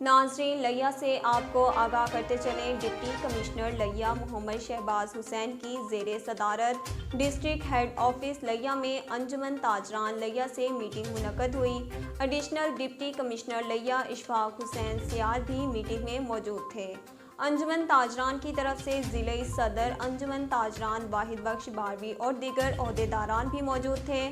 नाजरीन, लिया से आपको आगाह करते चलें, डिप्टी कमिश्नर लिया मोहम्मद शहबाज हुसैन की ज़ेरे सदारत डिस्ट्रिक्ट हेड ऑफिस लिया में अंजुमन ताजरान लिया से मीटिंग मुनक्कद हुई। एडिशनल डिप्टी कमिश्नर लिया इशफाक हुसैन सियार भी मीटिंग में मौजूद थे। अंजुमन ताजरान की तरफ से ज़िले सदर अंजुमन ताजरान वाहिद बख्श बारवी और दीगर ओहदेदारान भी मौजूद थे।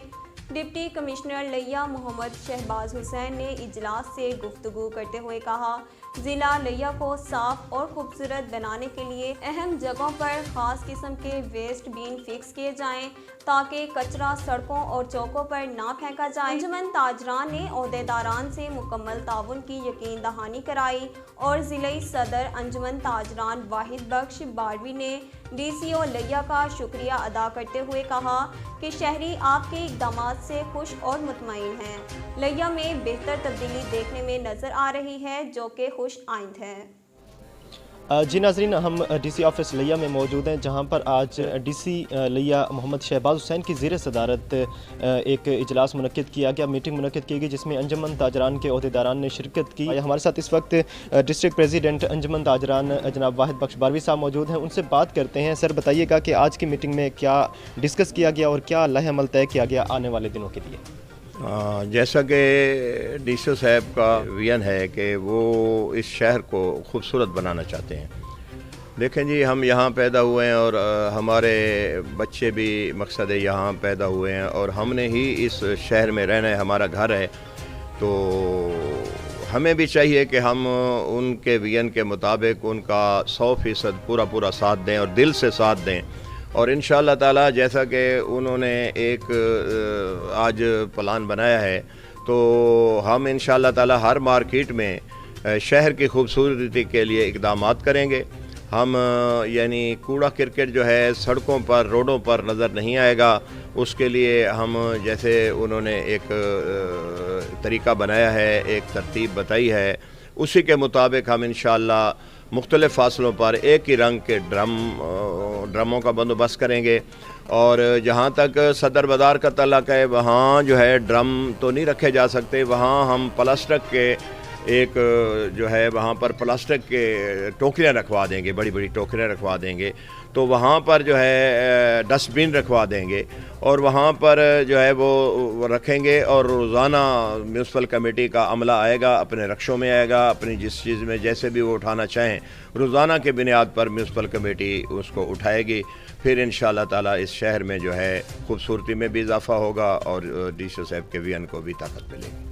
डिप्टी कमिश्नर लिया मोहम्मद शहबाज हुसैन ने इजलास से गुफ्तगू करते हुए कहा, ज़िला लिया को साफ और खूबसूरत बनाने के लिए अहम जगहों पर ख़ास किस्म के वेस्ट बिन फिक्स किए जाएं ताकि कचरा सड़कों और चौकों पर ना फेंका जाए। अंजुमन ताजरान ने ओहदेदारान से मुकम्मल ताउन की यकीन दहानी कराई और ज़िले सदर अंजुमन ताजरान वाहिद बख्श बारवी ने DCO लिया का शुक्रिया अदा करते हुए कहा कि शहरी आपके इक़दामात से खुश और मुतमईन हैं। लिया में बेहतर तब्दीली देखने में नज़र आ रही है जो कि खुश आइंद है। जी नाज़रीन, हम DC ऑफिस लिया में मौजूद हैं, जहां पर आज DC लिया मोहम्मद शहबाज हुसैन की ज़ेर सदारत एक इजलास मुनक्किद किया गया, मीटिंग मुनक्किद की गई जिसमें अंजुमन ताजरान के ओहदेदारान ने शिरकत की। हमारे साथ इस वक्त डिस्ट्रिक्ट प्रेसिडेंट अंजुमन ताजरान जनाब वाहिद बख्श बारवी साहब मौजूद हैं, उनसे बात करते हैं। सर, बताइएगा कि आज की मीटिंग में क्या डिस्कस किया गया और क्या लह अमल तय किया गया आने वाले दिनों के लिए? जैसा कि DCO साहब का विजन है कि वो इस शहर को खूबसूरत बनाना चाहते हैं। देखें जी, हम यहाँ पैदा हुए हैं और हमारे बच्चे भी मकसद है यहाँ पैदा हुए हैं और हमने ही इस शहर में रहना है, हमारा घर है। तो हमें भी चाहिए कि हम उनके विजन के मुताबिक उनका 100% पूरा साथ दें और दिल से साथ दें। और इंशाअल्लाह ताला जैसा कि उन्होंने एक आज प्लान बनाया है, तो हम इंशाअल्लाह ताला हर मार्केट में शहर की खूबसूरती के लिए इक़दामात करेंगे। हम यानी कूड़ा क्रिकेट जो है सड़कों पर रोडों पर नज़र नहीं आएगा, उसके लिए हम जैसे उन्होंने एक तरीका बनाया है, एक तरतीब बताई है, उसी के मुताबिक हम इंशाअल्लाह मुख्तलिफ़ फासलों पर एक ही रंग के ड्रमों का बंदोबस्त करेंगे। और जहाँ तक सदर बाज़ार का तल्लुक़ है, वहाँ जो है ड्रम तो नहीं रखे जा सकते, वहाँ हम प्लास्टिक के एक जो है वहाँ पर प्लास्टिक के टोकरियाँ रखवा देंगे, बड़ी बड़ी टोकरियाँ रखवा देंगे। तो वहाँ पर जो है डस्टबिन रखवा देंगे और वहाँ पर जो है वो रखेंगे और रोज़ाना म्यूनसिपल कमेटी का अमला आएगा, अपने रक्षों में आएगा, अपनी जिस चीज़ में जैसे भी वो उठाना चाहें रोज़ाना के बुनियाद पर म्यूनसिपल कमेटी उसको उठाएगी। फिर इंशाअल्लाह ताला इस शहर में जो है खूबसूरती में भी इजाफ़ा होगा और DCO साहब के विजन को भी ताकत मिलेगी।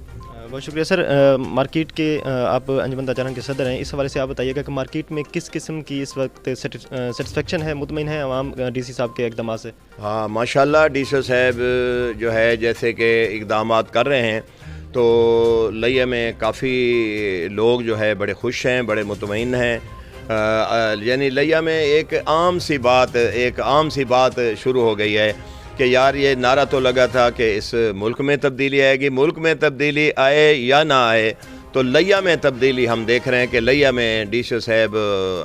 बहुत शुक्रिया सर। मार्केट के आप अंजुमन ताजरान के सदर हैं, इस हवाले से आप बताइएगा कि मार्केट में किस किस्म की इस वक्त सेटिस्फेक्शन है, मुतमईन है आवाम DC साहब के इक़दामात से? हाँ, माशाल्लाह DCO साहब जो है जैसे कि इक़दामात कर रहे हैं, तो लिया में काफ़ी लोग जो है बड़े खुश हैं, बड़े मुतमईन हैं। यानी लिया में एक आम सी बात शुरू हो गई है कि यार ये नारा तो लगा था कि इस मुल्क में तब्दीली आएगी, मुल्क में तब्दीली आए या ना आए, तो लिया में तब्दीली हम देख रहे हैं कि लिया में DCO साहब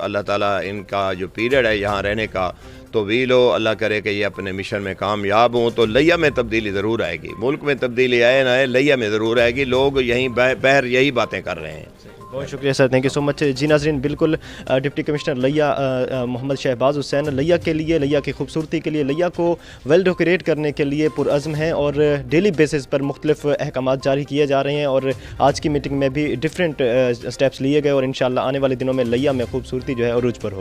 अल्लाह ताला इनका जो पीरियड है यहाँ रहने का तो भी लो, अल्लाह करे कि ये अपने मिशन में कामयाब हों, तो लिया में तब्दीली ज़रूर आएगी। मुल्क में तब्दीली आए ना आए, लिया में ज़रूर आएगी। लोग यहीं बहर यही बातें कर रहे हैं। बहुत शुक्रिया sir, thank you so much. जी नाज़रीन, बिल्कुल डिप्टी कमिश्नर लिया मोहम्मद शहबाज हुसैन लिया के लिए, लिया की खूबसूरती के लिए, लिया को वेल डेकोरेट करने के लिए पुरअज़्म हैं और डेली बेसिस पर मुख्तलिफ अहकामात जारी किए जा रहे हैं और आज की मीटिंग में भी डिफरेंट स्टेप्स लिए गए और इंशाअल्लाह आने वाले दिनों में लिया में खूबसूरती जो है अरूज पर होगी।